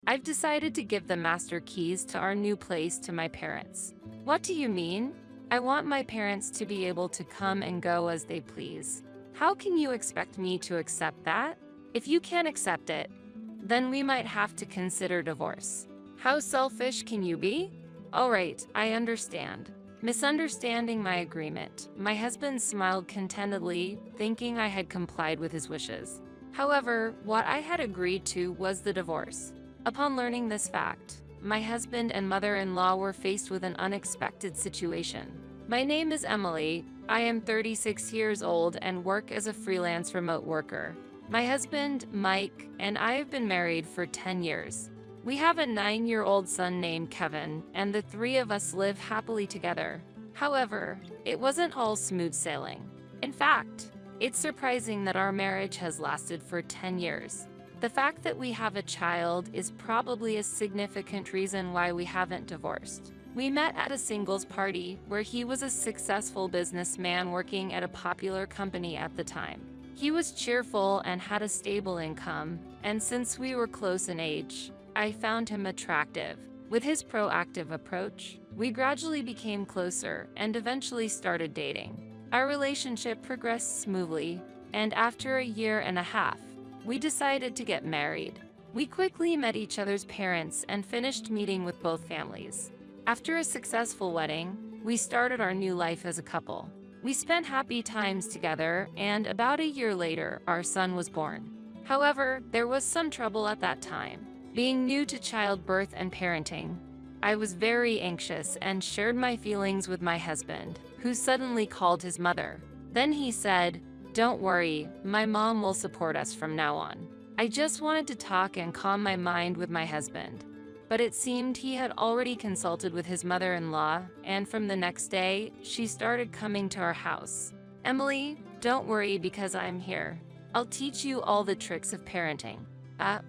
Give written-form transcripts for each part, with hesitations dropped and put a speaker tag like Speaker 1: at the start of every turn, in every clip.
Speaker 1: I've decided to give the master keys to our new place to my parents. What do you mean? I want my parents to be able to come and go as they please. How can you expect me to accept that? If you can't accept it, then we might have to consider divorce. How selfish can you be? All right, I understand. Misunderstanding my agreement, my husband smiled contentedly, thinking I had complied with his wishes. However, what I had agreed to was the divorce. Upon learning this fact, my husband and mother-in-law were faced with an unexpected situation. My name is Emily. I am 36 years old and work as a freelance remote worker. My husband, Mike, and I have been married for 10 years. We have a 9-year-old son named Kevin, and the three of us live happily together. However, it wasn't all smooth sailing. In fact, it's surprising that our marriage has lasted for 10 years. The fact that we have a child is probably a significant reason why we haven't divorced. We met at a singles party where he was a successful businessman working at a popular company at the time. He was cheerful and had a stable income, and since we were close in age, I found him attractive. With his proactive approach, we gradually became closer and eventually started dating. Our relationship progressed smoothly, and after a year and a half, we decided to get married. We quickly met each other's parents and finished meeting with both families. After a successful wedding, we started our new life as a couple. We spent happy times together, and about a year later, our son was born. However, there was some trouble at that time. Being new to childbirth and parenting, I was very anxious and shared my feelings with my husband, who suddenly called his mother. Then he said, "Don't worry, my mom will support us from now on." I just wanted to talk and calm my mind with my husband. But it seemed he had already consulted with his mother-in-law, and from the next day, she started coming to our house. "Emily, don't worry because I'm here. I'll teach you all the tricks of parenting."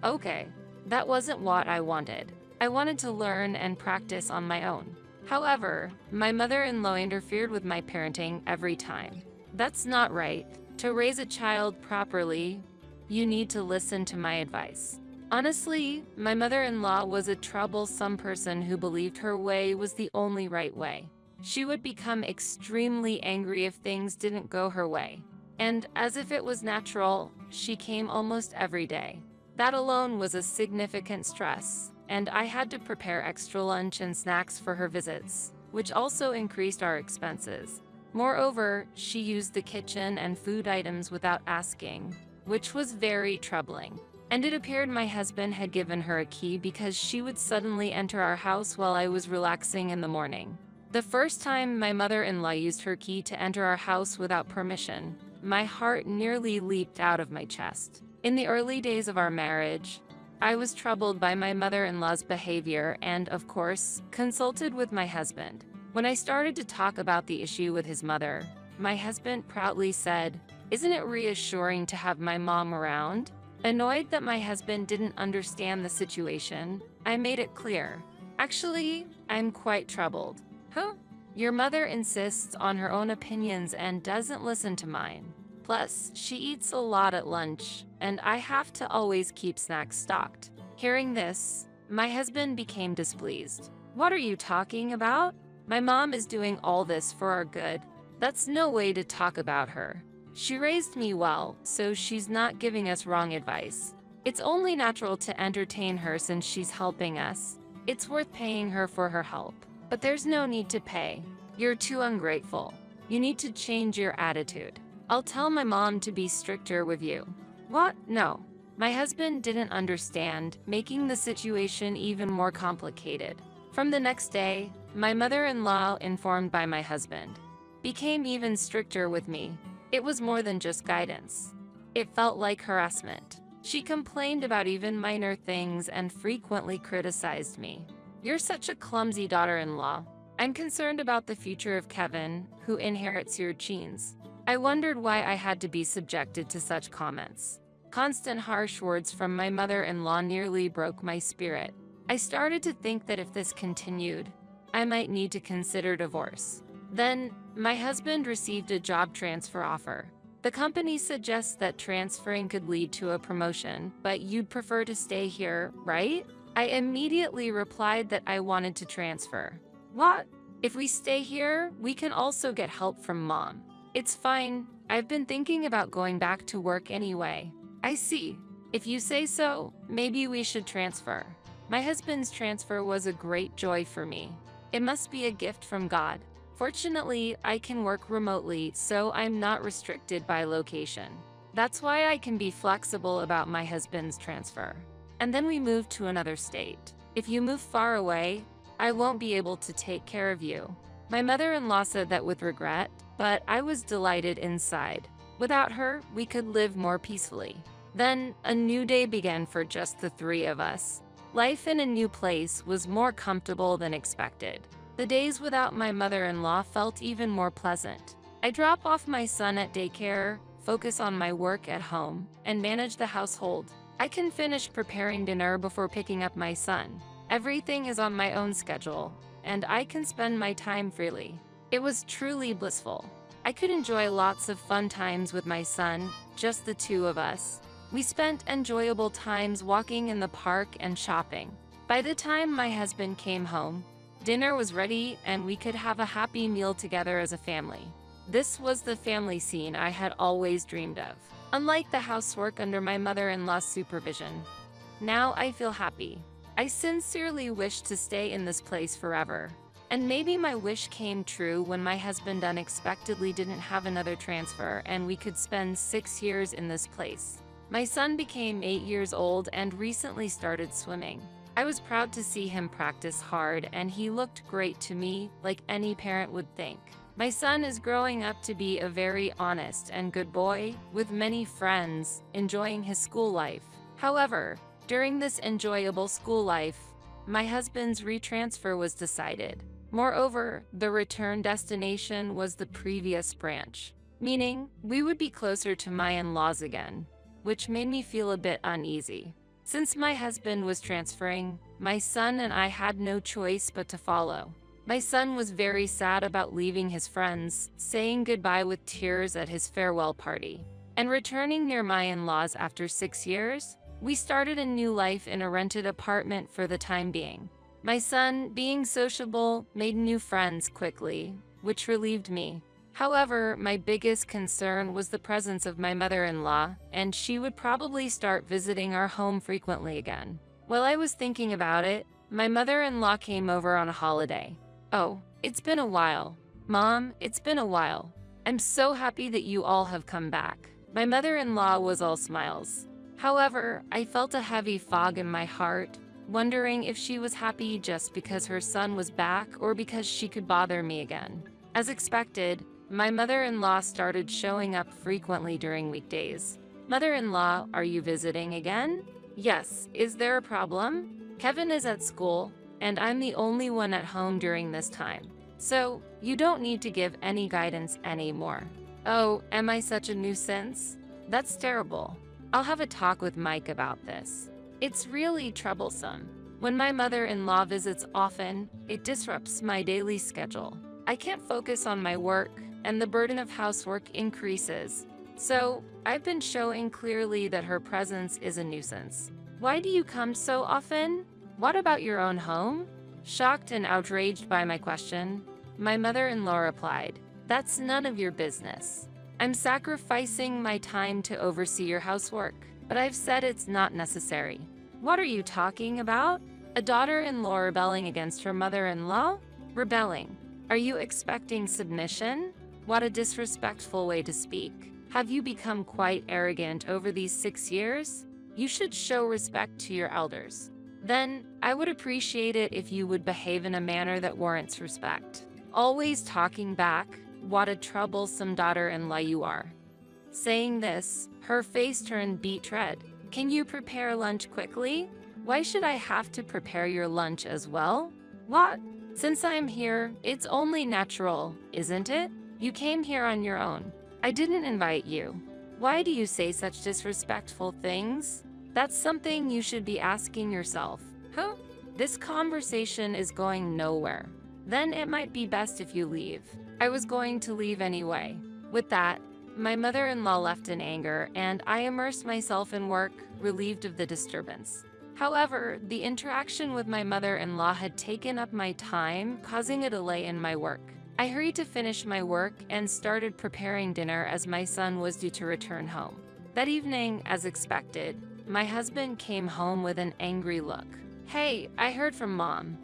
Speaker 1: Okay. That wasn't what I wanted. I wanted to learn and practice on my own. However, my mother-in-law interfered with my parenting every time. That's not right. To raise a child properly, you need to listen to my advice. Honestly, my mother-in-law was a troublesome person who believed her way was the only right way. She would become extremely angry if things didn't go her way. And as if it was natural, she came almost every day. That alone was a significant stress, and I had to prepare extra lunch and snacks for her visits, which also increased our expenses. Moreover, she used the kitchen and food items without asking, which was very troubling. And it appeared my husband had given her a key because she would suddenly enter our house while I was relaxing in the morning. The first time my mother-in-law used her key to enter our house without permission, my heart nearly leaped out of my chest. In the early days of our marriage, I was troubled by my mother-in-law's behavior and, of course, consulted with my husband. When I started to talk about the issue with his mother, my husband proudly said, "Isn't it reassuring to have my mom around?" Annoyed that my husband didn't understand the situation, I made it clear. "Actually, I'm quite troubled." "Huh? Your mother insists on her own opinions and doesn't listen to mine. Plus, she eats a lot at lunch, and I have to always keep snacks stocked." Hearing this, my husband became displeased. "What are you talking about? My mom is doing all this for our good. That's no way to talk about her. She raised me well, so she's not giving us wrong advice. It's only natural to entertain her since she's helping us. It's worth paying her for her help. But there's no need to pay. You're too ungrateful. You need to change your attitude. I'll tell my mom to be stricter with you." "What? No." My husband didn't understand, making the situation even more complicated. From the next day, my mother-in-law, informed by my husband, became even stricter with me. It was more than just guidance. It felt like harassment. She complained about even minor things and frequently criticized me. "You're such a clumsy daughter-in-law. I'm concerned about the future of Kevin, who inherits your genes." I wondered why I had to be subjected to such comments. Constant harsh words from my mother-in-law nearly broke my spirit. I started to think that if this continued, I might need to consider divorce. Then, my husband received a job transfer offer. "The company suggests that transferring could lead to a promotion, but you'd prefer to stay here, right?" I immediately replied that I wanted to transfer. What? If we stay here, we can also get help from mom. It's fine. I've been thinking about going back to work anyway. I see. If you say so, maybe we should transfer. My husband's transfer was a great joy for me. It must be a gift from God. Fortunately, I can work remotely, so I'm not restricted by location. That's why I can be flexible about my husband's transfer. And then we moved to another state. If you move far away, I won't be able to take care of you. My mother-in-law said that with regret, but I was delighted inside. Without her, we could live more peacefully. Then, a new day began for just the three of us. Life in a new place was more comfortable than expected. The days without my mother-in-law felt even more pleasant. I drop off my son at daycare, focus on my work at home, and manage the household. I can finish preparing dinner before picking up my son. Everything is on my own schedule, and I can spend my time freely. It was truly blissful. I could enjoy lots of fun times with my son, just the two of us. We spent enjoyable times walking in the park and shopping. By the time my husband came home, dinner was ready and we could have a happy meal together as a family. This was the family scene I had always dreamed of. Unlike the housework under my mother-in-law's supervision, now I feel happy. I sincerely wish to stay in this place forever. And maybe my wish came true when my husband unexpectedly didn't have another transfer and we could spend 6 years in this place. My son became 8 years old and recently started swimming. I was proud to see him practice hard and he looked great to me, like any parent would think. My son is growing up to be a very honest and good boy, with many friends, enjoying his school life. However, during this enjoyable school life, my husband's retransfer was decided. Moreover, the return destination was the previous branch, meaning we would be closer to my in-laws again, which made me feel a bit uneasy. Since my husband was transferring, my son and I had no choice but to follow. My son was very sad about leaving his friends, saying goodbye with tears at his farewell party. And returning near my in-laws after 6 years, we started a new life in a rented apartment for the time being. My son, being sociable, made new friends quickly, which relieved me. However, my biggest concern was the presence of my mother-in-law, and she would probably start visiting our home frequently again. While I was thinking about it, my mother-in-law came over on a holiday. Oh, it's been a while. Mom, it's been a while. I'm so happy that you all have come back. My mother-in-law was all smiles. However, I felt a heavy fog in my heart, wondering if she was happy just because her son was back or because she could bother me again. As expected, my mother-in-law started showing up frequently during weekdays. Mother-in-law, are you visiting again? Yes, is there a problem? Kevin is at school, and I'm the only one at home during this time. So, you don't need to give any guidance anymore. Oh, am I such a nuisance? That's terrible. I'll have a talk with Mike about this. It's really troublesome. When my mother-in-law visits often, it disrupts my daily schedule. I can't focus on my work, and the burden of housework increases. So, I've been showing clearly that her presence is a nuisance. Why do you come so often? What about your own home? Shocked and outraged by my question, my mother-in-law replied, "That's none of your business. I'm sacrificing my time to oversee your housework, but I've said it's not necessary." What are you talking about? A daughter-in-law rebelling against her mother-in-law? Rebelling. Are you expecting submission? What a disrespectful way to speak. Have you become quite arrogant over these 6 years? You should show respect to your elders. Then, I would appreciate it if you would behave in a manner that warrants respect. Always talking back, what a troublesome daughter-in-law you are. Saying this, her face turned beet red. Can you prepare lunch quickly? Why should I have to prepare your lunch as well? What? Since I'm here, it's only natural, isn't it? You came here on your own. I didn't invite you. Why do you say such disrespectful things? That's something you should be asking yourself. Huh? This conversation is going nowhere. Then it might be best if you leave. I was going to leave anyway. With that, my mother-in-law left in anger, and I immersed myself in work, relieved of the disturbance. However, the interaction with my mother-in-law had taken up my time, causing a delay in my work. I hurried to finish my work and started preparing dinner as my son was due to return home. That evening, as expected, my husband came home with an angry look. "Hey, I heard from Mom.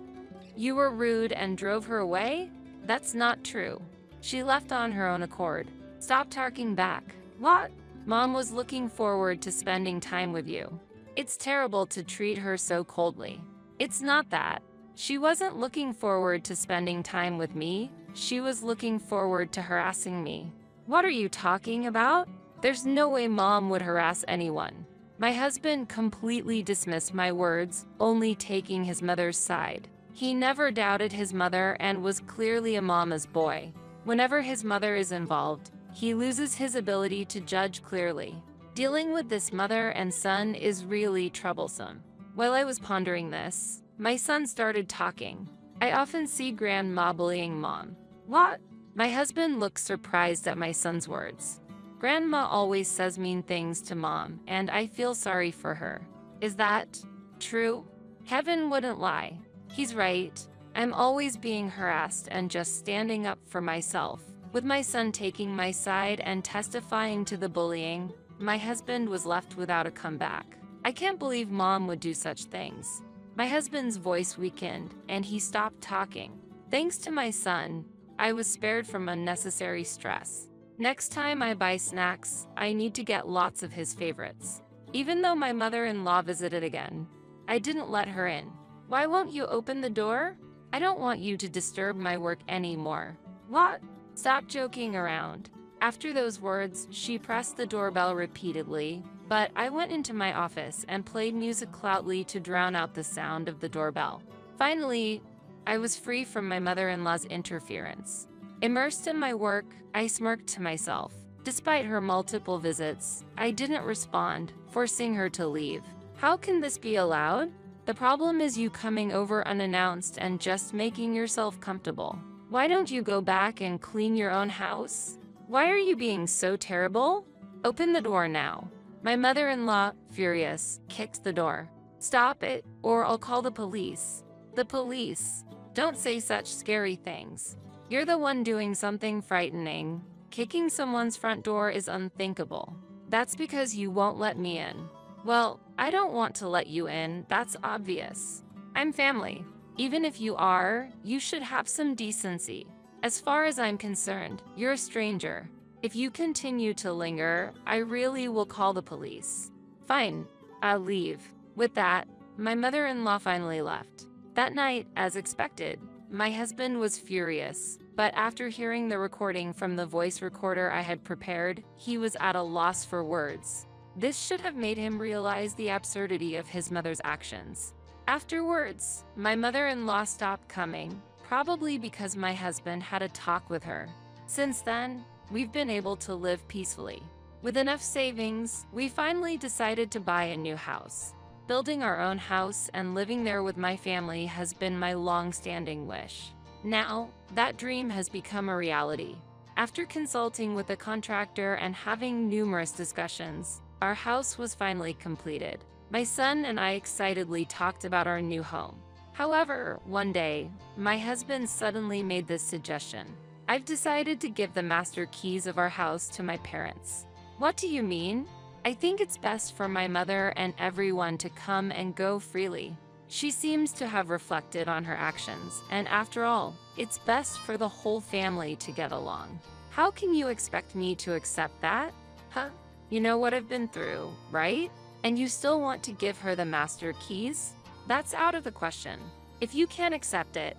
Speaker 1: You were rude and drove her away? That's not true. She left on her own accord. Stop talking back." "What?" "Mom was looking forward to spending time with you. It's terrible to treat her so coldly." "It's not that. She wasn't looking forward to spending time with me. She was looking forward to harassing me." "What are you talking about? There's no way Mom would harass anyone." My husband completely dismissed my words, only taking his mother's side. He never doubted his mother and was clearly a mama's boy. Whenever his mother is involved, he loses his ability to judge clearly. Dealing with this mother and son is really troublesome. While I was pondering this, my son started talking. "I often see Grandma bullying Mom." "What?" My husband looked surprised at my son's words. "Grandma always says mean things to Mom, and I feel sorry for her." "Is that true?" Kevin wouldn't lie. He's right. I'm always being harassed and just standing up for myself. With my son taking my side and testifying to the bullying, my husband was left without a comeback. "I can't believe Mom would do such things." My husband's voice weakened, and he stopped talking. Thanks to my son, I was spared from unnecessary stress. Next time I buy snacks, I need to get lots of his favorites. Even though my mother-in-law visited again, I didn't let her in. "Why won't you open the door?" "I don't want you to disturb my work anymore." "What?" "Stop joking around." After those words, she pressed the doorbell repeatedly, but I went into my office and played music loudly to drown out the sound of the doorbell. Finally, I was free from my mother-in-law's interference. Immersed in my work, I smirked to myself. Despite her multiple visits, I didn't respond, forcing her to leave. How can this be allowed? The problem is you coming over unannounced and just making yourself comfortable. Why don't you go back and clean your own house? Why are you being so terrible? Open the door now. My mother-in-law, furious, kicked the door. "Stop it, or I'll call the police." "The police? Don't say such scary things. You're the one doing something frightening. Kicking someone's front door is unthinkable. That's because you won't let me in." "Well, I don't want to let you in, that's obvious. I'm family. Even if you are, you should have some decency. As far as I'm concerned, you're a stranger. If you continue to linger, I really will call the police." "Fine, I'll leave." With that, my mother-in-law finally left. That night, as expected, my husband was furious, but after hearing the recording from the voice recorder I had prepared, he was at a loss for words. This should have made him realize the absurdity of his mother's actions. Afterwards, my mother-in-law stopped coming, probably because my husband had a talk with her. Since then, we've been able to live peacefully. With enough savings, we finally decided to buy a new house. Building our own house and living there with my family has been my long-standing wish. Now, that dream has become a reality. After consulting with a contractor and having numerous discussions, our house was finally completed. My son and I excitedly talked about our new home. However, one day, my husband suddenly made this suggestion. "I've decided to give the master keys of our house to my parents." "What do you mean?" "I think it's best for my mother and everyone to come and go freely. She seems to have reflected on her actions, and after all, it's best for the whole family to get along." "How can you expect me to accept that?" "Huh? You know what I've been through, right? And you still want to give her the master keys? That's out of the question. If you can't accept it,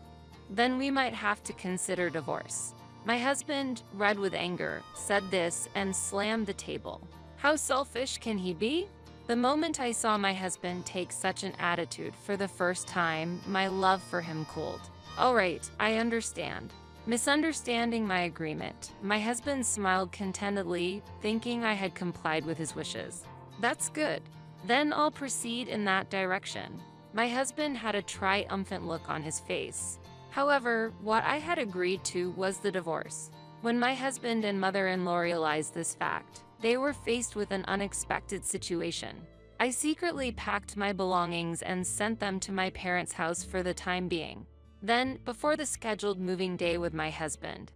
Speaker 1: then we might have to consider divorce." My husband, red with anger, said this and slammed the table. How selfish can he be? The moment I saw my husband take such an attitude for the first time, my love for him cooled. "All right, I understand." Misunderstanding my agreement, my husband smiled contentedly, thinking I had complied with his wishes. "That's good. Then I'll proceed in that direction." My husband had a triumphant look on his face. However, what I had agreed to was the divorce. When my husband and mother-in-law realized this fact, they were faced with an unexpected situation. I secretly packed my belongings and sent them to my parents' house for the time being. Then, before the scheduled moving day with my husband,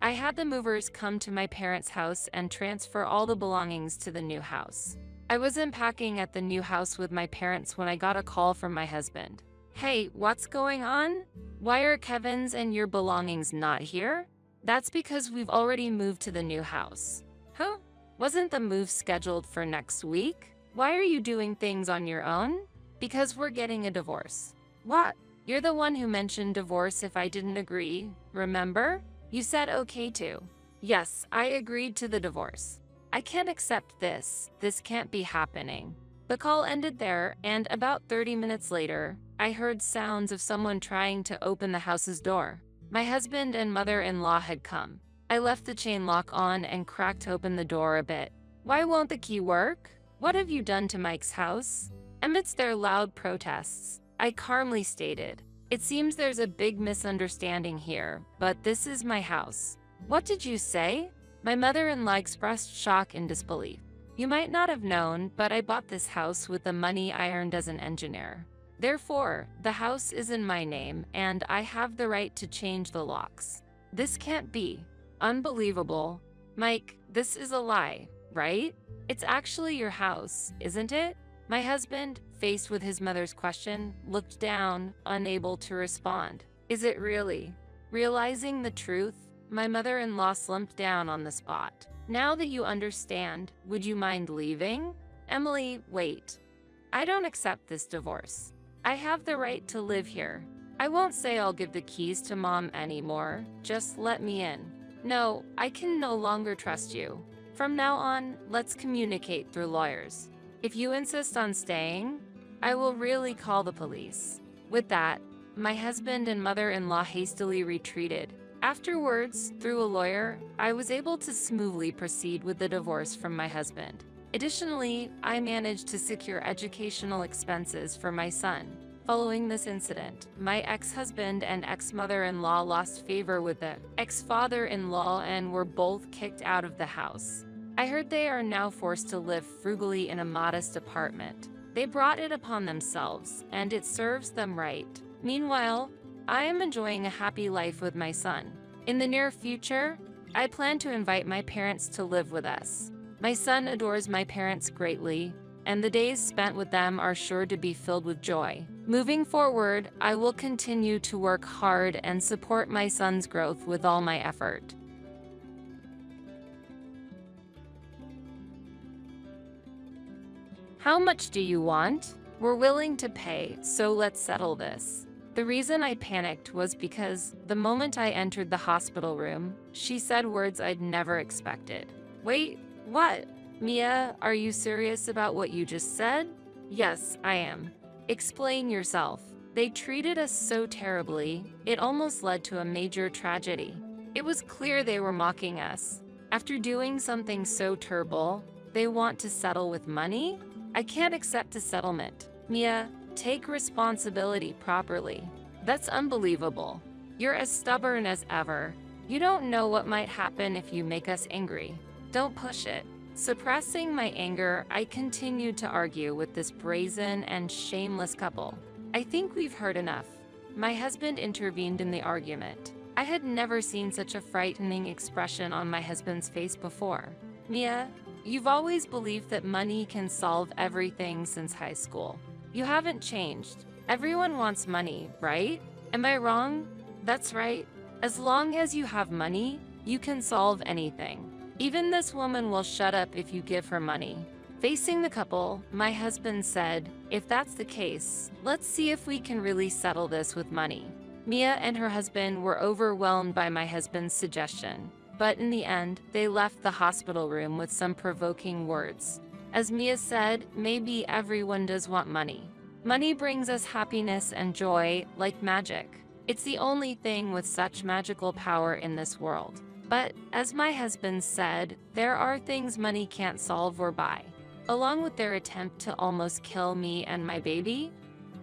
Speaker 1: I had the movers come to my parents' house and transfer all the belongings to the new house. I was unpacking at the new house with my parents when I got a call from my husband. "Hey, what's going on? Why are Kevin's and your belongings not here?" "That's because we've already moved to the new house." "Huh? Wasn't the move scheduled for next week? Why are you doing things on your own?" "Because we're getting a divorce." "What? You're the one who mentioned divorce if I didn't agree, remember? You said okay to." "Yes, I agreed to the divorce." "I can't accept this. This can't be happening." The call ended there, and about 30 minutes later, I heard sounds of someone trying to open the house's door. My husband and mother-in-law had come. I left the chain lock on and cracked open the door a bit. "Why won't the key work? What have you done to Mike's house?" Amidst their loud protests, I calmly stated, "It seems there's a big misunderstanding here, but this is my house." "What did you say?" My mother-in-law expressed shock and disbelief. "You might not have known, but I bought this house with the money I earned as an engineer. Therefore, the house is in my name, and I have the right to change the locks." "This can't be." "Unbelievable. Mike, this is a lie, right? It's actually your house, isn't it?" My husband, faced with his mother's question, looked down, unable to respond. "Is it really?" Realizing the truth, my mother-in-law slumped down on the spot. "Now that you understand, would you mind leaving?" "Emily, wait. I don't accept this divorce. I have the right to live here. I won't say I'll give the keys to Mom anymore. Just let me in." "No, I can no longer trust you. From now on, let's communicate through lawyers. If you insist on staying, I will really call the police." With that, my husband and mother-in-law hastily retreated. Afterwards, through a lawyer, I was able to smoothly proceed with the divorce from my husband. Additionally, I managed to secure educational expenses for my son. Following this incident, my ex-husband and ex-mother-in-law lost favor with the ex-father-in-law and were both kicked out of the house. I heard they are now forced to live frugally in a modest apartment. They brought it upon themselves, and it serves them right. Meanwhile, I am enjoying a happy life with my son. In the near future, I plan to invite my parents to live with us. My son adores my parents greatly, and the days spent with them are sure to be filled with joy. Moving forward, I will continue to work hard and support my son's growth with all my effort. "How much do you want?" "We're willing to pay, so let's settle this." The reason I panicked was because the moment I entered the hospital room, she said words I'd never expected. "Wait, what? Mia, are you serious about what you just said?" "Yes, I am." "Explain yourself." "They treated us so terribly, it almost led to a major tragedy. It was clear they were mocking us. After doing something so terrible, they want to settle with money? I can't accept a settlement." "Mia, take responsibility properly." "That's unbelievable. You're as stubborn as ever. You don't know what might happen if you make us angry. Don't push it." Suppressing my anger, I continued to argue with this brazen and shameless couple. "I think we've heard enough." My husband intervened in the argument. I had never seen such a frightening expression on my husband's face before. "Mia, you've always believed that money can solve everything since high school. You haven't changed. Everyone wants money, right? Am I wrong?" "That's right. As long as you have money, you can solve anything. Even this woman will shut up if you give her money." Facing the couple, my husband said, "If that's the case, let's see if we can really settle this with money." Mia and her husband were overwhelmed by my husband's suggestion, but in the end, they left the hospital room with some provoking words. As Mia said, maybe everyone does want money. Money brings us happiness and joy, like magic. It's the only thing with such magical power in this world. But, as my husband said, there are things money can't solve or buy. Along with their attempt to almost kill me and my baby,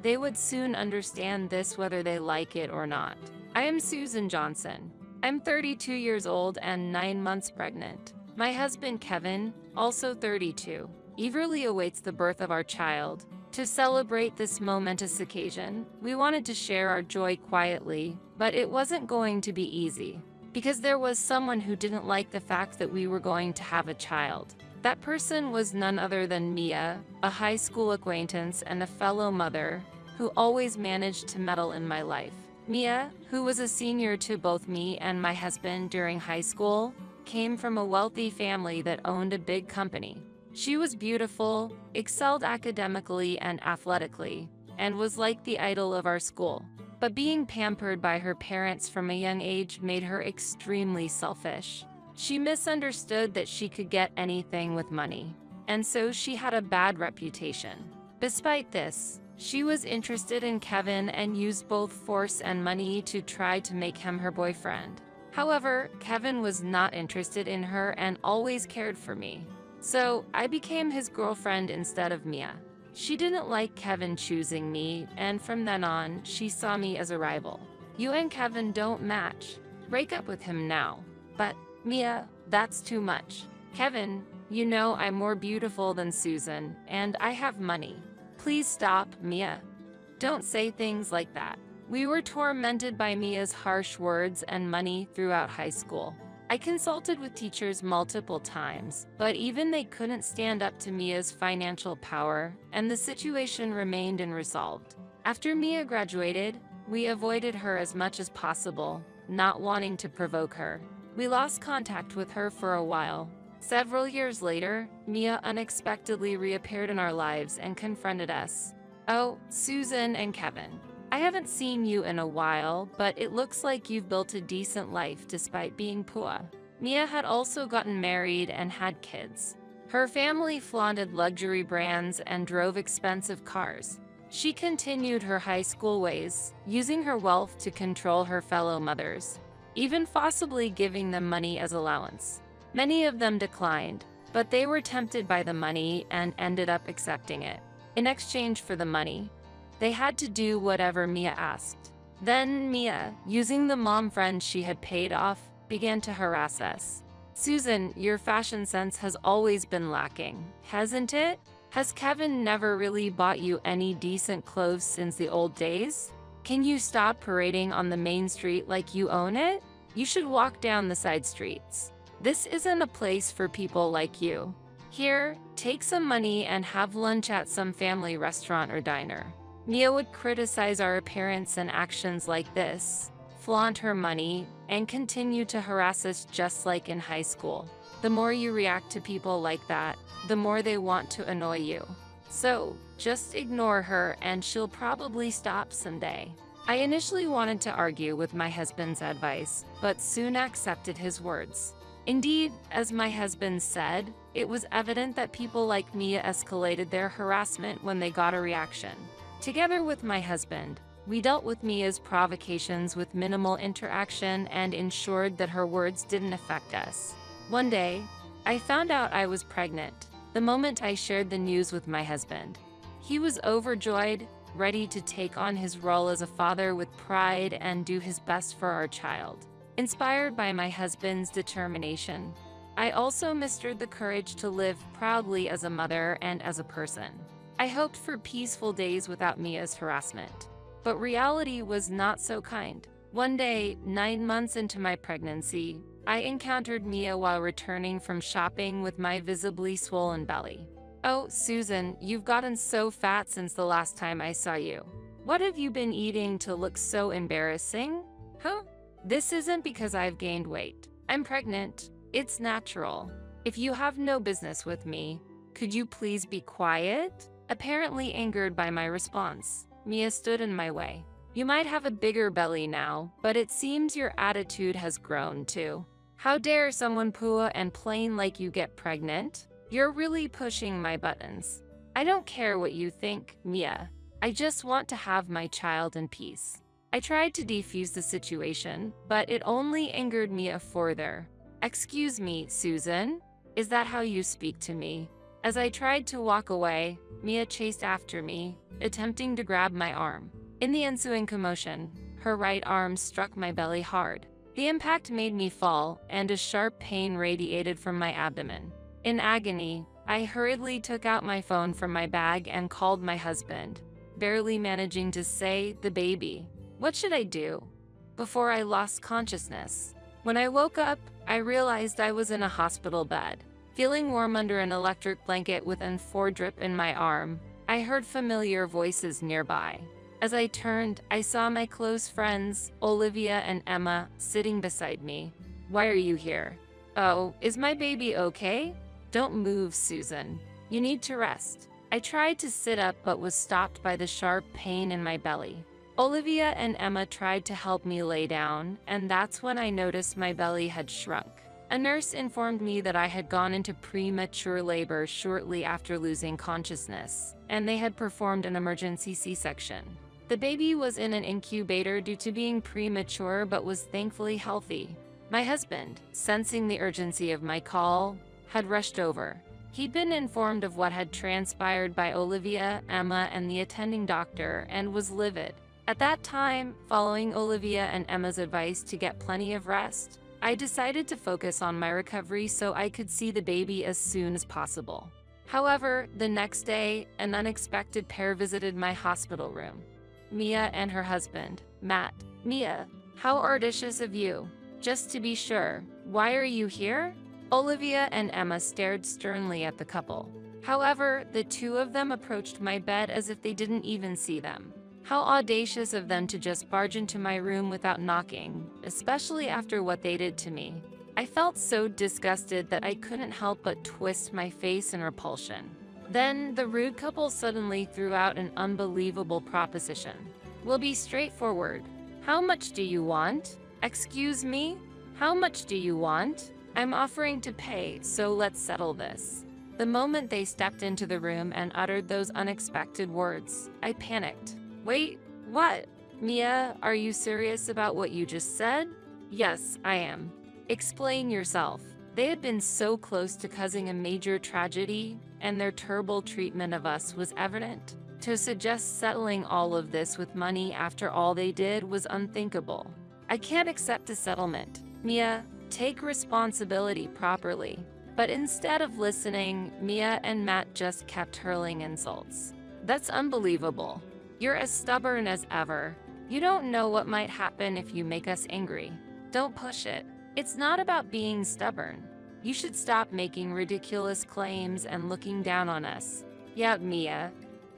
Speaker 1: they would soon understand this whether they like it or not. I am Susan Johnson. I'm 32 years old and 9 months pregnant. My husband Kevin, also 32, eagerly awaits the birth of our child. To celebrate this momentous occasion, we wanted to share our joy quietly, but it wasn't going to be easy. Because there was someone who didn't like the fact that we were going to have a child. That person was none other than Mia, a high school acquaintance and a fellow mother, who always managed to meddle in my life. Mia, who was a senior to both me and my husband during high school, came from a wealthy family that owned a big company. She was beautiful, excelled academically and athletically, and was like the idol of our school. But being pampered by her parents from a young age made her extremely selfish. She misunderstood that she could get anything with money, and so she had a bad reputation. Despite this, she was interested in Kevin and used both force and money to try to make him her boyfriend. However, Kevin was not interested in her and always cared for me. So I became his girlfriend instead of Mia. She didn't like Kevin choosing me, and from then on, she saw me as a rival. You and Kevin don't match. Break up with him now. But, Mia, that's too much. Kevin, you know I'm more beautiful than Susan, and I have money. Please stop, Mia. Don't say things like that. We were tormented by Mia's harsh words and money throughout high school. I consulted with teachers multiple times, but even they couldn't stand up to Mia's financial power, and the situation remained unresolved. After Mia graduated, we avoided her as much as possible, not wanting to provoke her. We lost contact with her for a while. Several years later, Mia unexpectedly reappeared in our lives and confronted us. Oh, Susan and Kevin. I haven't seen you in a while, but it looks like you've built a decent life despite being poor. Mia had also gotten married and had kids. Her family flaunted luxury brands and drove expensive cars. She continued her high school ways, using her wealth to control her fellow mothers, even possibly giving them money as allowance. Many of them declined, but they were tempted by the money and ended up accepting it. In exchange for the money, they had to do whatever Mia asked. Then Mia, using the mom friend she had paid off, began to harass us. Susan, your fashion sense has always been lacking, hasn't it? Has Kevin never really bought you any decent clothes since the old days? Can you stop parading on the main street like you own it? You should walk down the side streets. This isn't a place for people like you. Here, take some money and have lunch at some family restaurant or diner. Mia would criticize our appearance and actions like this, flaunt her money, and continue to harass us just like in high school. The more you react to people like that, the more they want to annoy you. So, just ignore her and she'll probably stop someday. I initially wanted to argue with my husband's advice, but soon accepted his words. Indeed, as my husband said, it was evident that people like Mia escalated their harassment when they got a reaction. Together with my husband, we dealt with Mia's provocations with minimal interaction and ensured that her words didn't affect us. One day, I found out I was pregnant, the moment I shared the news with my husband. He was overjoyed, ready to take on his role as a father with pride and do his best for our child. Inspired by my husband's determination, I also mustered the courage to live proudly as a mother and as a person. I hoped for peaceful days without Mia's harassment. But reality was not so kind. One day, 9 months into my pregnancy, I encountered Mia while returning from shopping with my visibly swollen belly. Oh, Susan, you've gotten so fat since the last time I saw you. What have you been eating to look so embarrassing? Huh? This isn't because I've gained weight. I'm pregnant. It's natural. If you have no business with me, could you please be quiet? Apparently angered by my response, Mia stood in my way. You might have a bigger belly now, but it seems your attitude has grown too. How dare someone poor and plain like you get pregnant? You're really pushing my buttons. I don't care what you think, Mia. I just want to have my child in peace. I tried to defuse the situation, but it only angered Mia further. Excuse me, Susan? Is that how you speak to me? As I tried to walk away, Mia chased after me, attempting to grab my arm. In the ensuing commotion, her right arm struck my belly hard. The impact made me fall, and a sharp pain radiated from my abdomen. In agony, I hurriedly took out my phone from my bag and called my husband, barely managing to say, "The baby. What should I do?" before I lost consciousness. When I woke up, I realized I was in a hospital bed, feeling warm under an electric blanket with an IV drip in my arm. I heard familiar voices nearby. As I turned, I saw my close friends, Olivia and Emma, sitting beside me. "Why are you here?" "Oh, is my baby okay?" "Don't move, Susan. You need to rest." I tried to sit up but was stopped by the sharp pain in my belly. Olivia and Emma tried to help me lay down, and that's when I noticed my belly had shrunk. A nurse informed me that I had gone into premature labor shortly after losing consciousness, and they had performed an emergency C-section. The baby was in an incubator due to being premature but was thankfully healthy. My husband, sensing the urgency of my call, had rushed over. He'd been informed of what had transpired by Olivia, Emma, and the attending doctor, and was livid. At that time, following Olivia and Emma's advice to get plenty of rest, I decided to focus on my recovery so I could see the baby as soon as possible. However, the next day, an unexpected pair visited my hospital room. Mia and her husband, Matt. "Mia, how audacious of you. Just to be sure, why are you here?" Olivia and Emma stared sternly at the couple. However, the two of them approached my bed as if they didn't even see them. How audacious of them to just barge into my room without knocking, especially after what they did to me. I felt so disgusted that I couldn't help but twist my face in repulsion. Then, the rude couple suddenly threw out an unbelievable proposition. "We'll be straightforward. How much do you want?" "Excuse me? How much do you want?" "I'm offering to pay, so let's settle this." The moment they stepped into the room and uttered those unexpected words, I panicked. "Wait, what? Mia, are you serious about what you just said?" "Yes, I am." "Explain yourself." They had been so close to causing a major tragedy, and their terrible treatment of us was evident. To suggest settling all of this with money after all they did was unthinkable. "I can't accept a settlement. Mia, take responsibility properly." But instead of listening, Mia and Matt just kept hurling insults. "That's unbelievable. You're as stubborn as ever. You don't know what might happen if you make us angry. Don't push it. It's not about being stubborn. You should stop making ridiculous claims and looking down on us." "Yeah, Mia.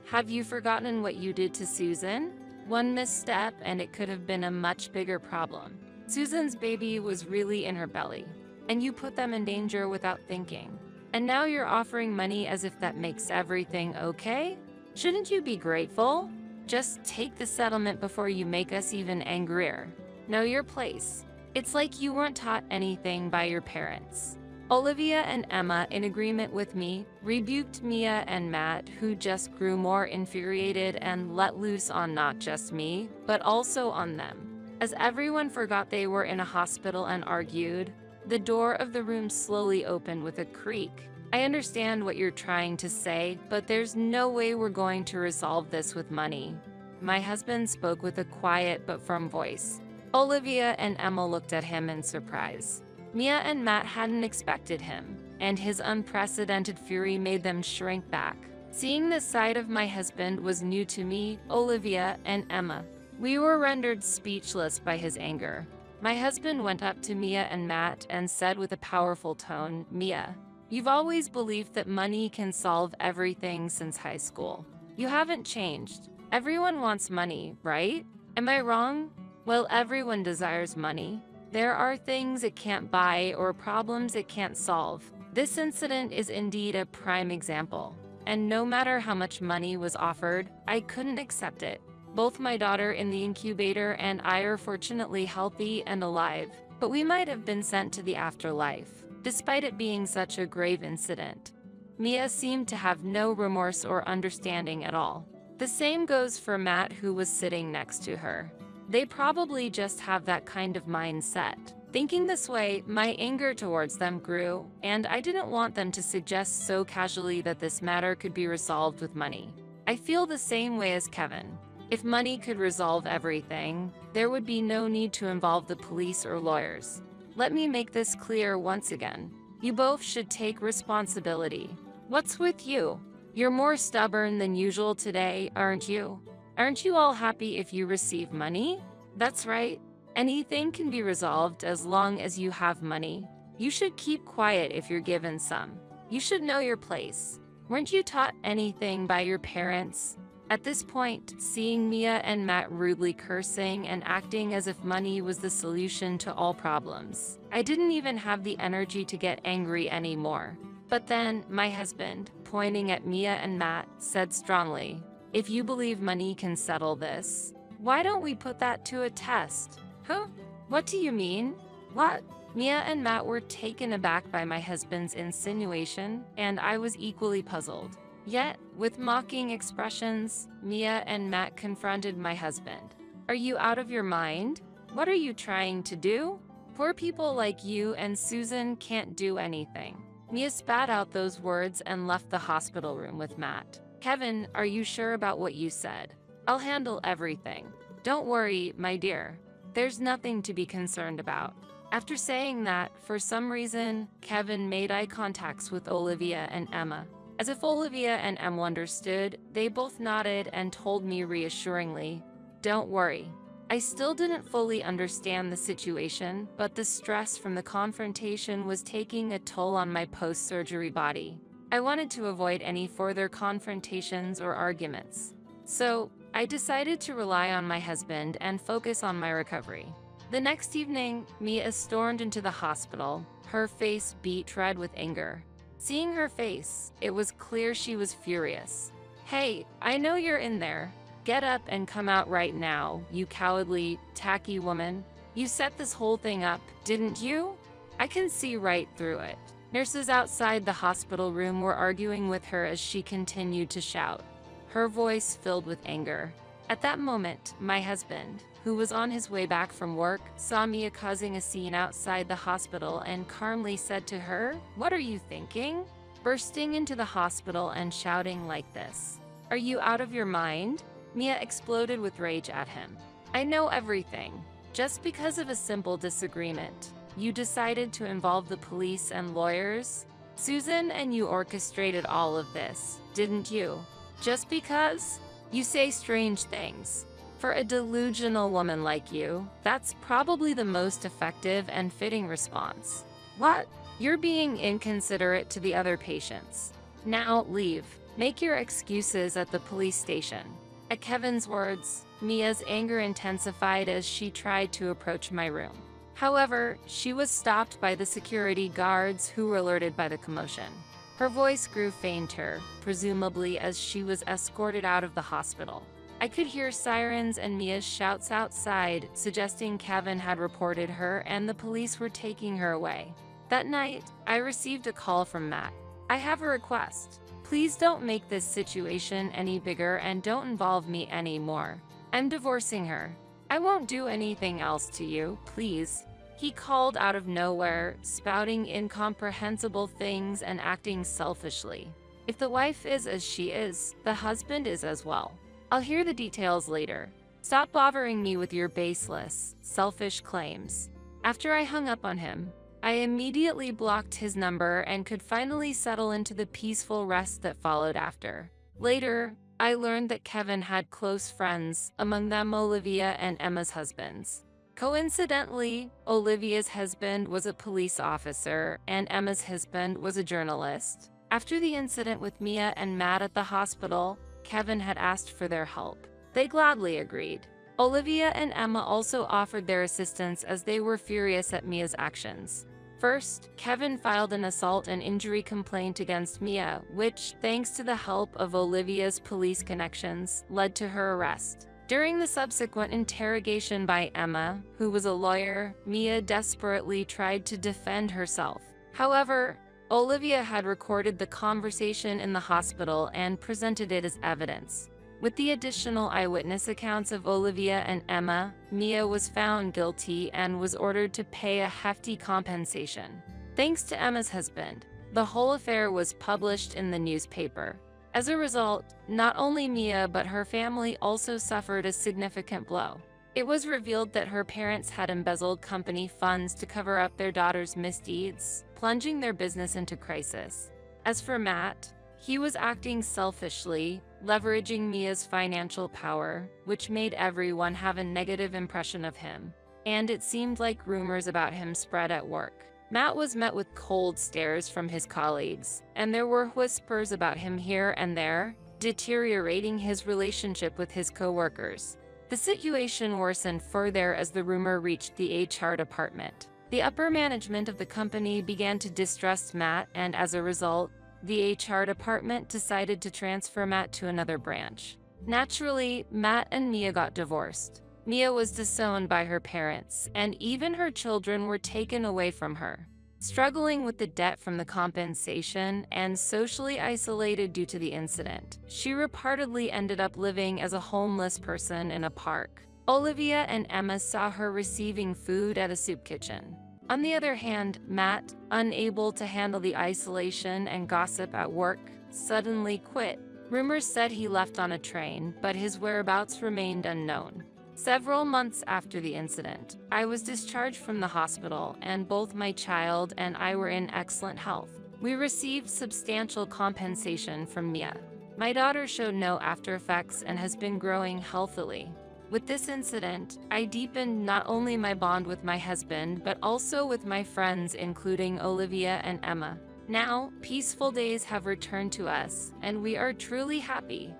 Speaker 1: Have you forgotten what you did to Susan? One misstep and it could have been a much bigger problem. Susan's baby was really in her belly, and you put them in danger without thinking. And now you're offering money as if that makes everything okay? Shouldn't you be grateful? Just take the settlement before you make us even angrier. Know your place. It's like you weren't taught anything by your parents." Olivia and Emma, in agreement with me, rebuked Mia and Matt, who just grew more infuriated and let loose on not just me, but also on them. As everyone forgot they were in a hospital and argued, the door of the room slowly opened with a creak. "I understand what you're trying to say, but there's no way we're going to resolve this with money." My husband spoke with a quiet but firm voice. Olivia and Emma looked at him in surprise. Mia and Matt hadn't expected him, and his unprecedented fury made them shrink back. Seeing this side of my husband was new to me, Olivia, and Emma. We were rendered speechless by his anger. My husband went up to Mia and Matt and said with a powerful tone, "Mia, you've always believed that money can solve everything since high school. You haven't changed. Everyone wants money, right? Am I wrong? Well, everyone desires money. There are things it can't buy or problems it can't solve. This incident is indeed a prime example. And no matter how much money was offered, I couldn't accept it. Both my daughter in the incubator and I are fortunately healthy and alive, but we might have been sent to the afterlife, despite it being such a grave incident." Mia seemed to have no remorse or understanding at all. The same goes for Matt, who was sitting next to her. They probably just have that kind of mindset. Thinking this way, my anger towards them grew, and I didn't want them to suggest so casually that this matter could be resolved with money. I feel the same way as Kevin. If money could resolve everything, there would be no need to involve the police or lawyers. Let me make this clear once again. You both should take responsibility. What's with you? You're more stubborn than usual today, aren't you? Aren't you all happy if you receive money? That's right. Anything can be resolved as long as you have money. You should keep quiet if you're given some. You should know your place. Weren't you taught anything by your parents? At this point, seeing Mia and Matt rudely cursing and acting as if money was the solution to all problems, I didn't even have the energy to get angry anymore. But then, my husband, pointing at Mia and Matt, said strongly, "If you believe money can settle this, why don't we put that to a test?" Huh? What do you mean? What? Mia and Matt were taken aback by my husband's insinuation, and I was equally puzzled. Yet, with mocking expressions, Mia and Matt confronted my husband. "Are you out of your mind? What are you trying to do? Poor people like you and Susan can't do anything." Mia spat out those words and left the hospital room with Matt. "Kevin, are you sure about what you said? I'll handle everything. Don't worry, my dear. There's nothing to be concerned about." After saying that, for some reason, Kevin made eye contacts with Olivia and Emma. As if Olivia and Emma understood, they both nodded and told me reassuringly, "Don't worry." I still didn't fully understand the situation, but the stress from the confrontation was taking a toll on my post-surgery body. I wanted to avoid any further confrontations or arguments. So, I decided to rely on my husband and focus on my recovery. The next evening, Mia stormed into the hospital, her face beet red with anger. Seeing her face, it was clear she was furious. "Hey, I know you're in there. Get up and come out right now, you cowardly, tacky woman. You set this whole thing up, didn't you? I can see right through it." Nurses outside the hospital room were arguing with her as she continued to shout, her voice filled with anger. At that moment, my husband, who was on his way back from work, saw Mia causing a scene outside the hospital and calmly said to her, "What are you thinking?" Bursting into the hospital and shouting like this, "Are you out of your mind?" Mia exploded with rage at him. "I know everything. Just because of a simple disagreement, you decided to involve the police and lawyers? Susan and you orchestrated all of this, didn't you? Just because? You say strange things. For a delusional woman like you, that's probably the most effective and fitting response. What? You're being inconsiderate to the other patients. Now leave. Make your excuses at the police station." At Kevin's words, Mia's anger intensified as she tried to approach my room. However, she was stopped by the security guards who were alerted by the commotion. Her voice grew fainter, presumably as she was escorted out of the hospital. I could hear sirens and Mia's shouts outside, suggesting Kevin had reported her and the police were taking her away. That night, I received a call from Matt. "I have a request. Please don't make this situation any bigger and don't involve me anymore. I'm divorcing her. I won't do anything else to you, please." He called out of nowhere, spouting incomprehensible things and acting selfishly. If the wife is as she is, the husband is as well. I'll hear the details later. Stop bothering me with your baseless, selfish claims. After I hung up on him, I immediately blocked his number and could finally settle into the peaceful rest that followed after. Later, I learned that Kevin had close friends, among them Olivia and Emma's husbands. Coincidentally, Olivia's husband was a police officer and Emma's husband was a journalist. After the incident with Mia and Matt at the hospital, Kevin had asked for their help. They gladly agreed. Olivia and Emma also offered their assistance as they were furious at Mia's actions. First, Kevin filed an assault and injury complaint against Mia, which, thanks to the help of Olivia's police connections, led to her arrest. During the subsequent interrogation by Emma, who was a lawyer, Mia desperately tried to defend herself. However, Olivia had recorded the conversation in the hospital and presented it as evidence. With the additional eyewitness accounts of Olivia and Emma, Mia was found guilty and was ordered to pay a hefty compensation. Thanks to Emma's husband, the whole affair was published in the newspaper. As a result, not only Mia but her family also suffered a significant blow. It was revealed that her parents had embezzled company funds to cover up their daughter's misdeeds, plunging their business into crisis. As for Matt, He was acting selfishly, leveraging Mia's financial power, which made everyone have a negative impression of him. And it seemed like rumors about him spread at work. Matt was met with cold stares from his colleagues, and there were whispers about him here and there, deteriorating his relationship with his coworkers. The situation worsened further as the rumor reached the HR department. The upper management of the company began to distrust Matt, and as a result, the HR department decided to transfer Matt to another branch. Naturally, Matt and Mia got divorced. Mia was disowned by her parents, and even her children were taken away from her. Struggling with the debt from the compensation and socially isolated due to the incident, she reportedly ended up living as a homeless person in a park. Olivia and Emma saw her receiving food at a soup kitchen. On the other hand, Matt, unable to handle the isolation and gossip at work, suddenly quit. Rumors said he left on a train, but his whereabouts remained unknown. Several months after the incident, I was discharged from the hospital, and both my child and I were in excellent health. We received substantial compensation from Mia. My daughter showed no after effects and has been growing healthily. With this incident, I deepened not only my bond with my husband, but also with my friends, including Olivia and Emma. Now, peaceful days have returned to us, and we are truly happy.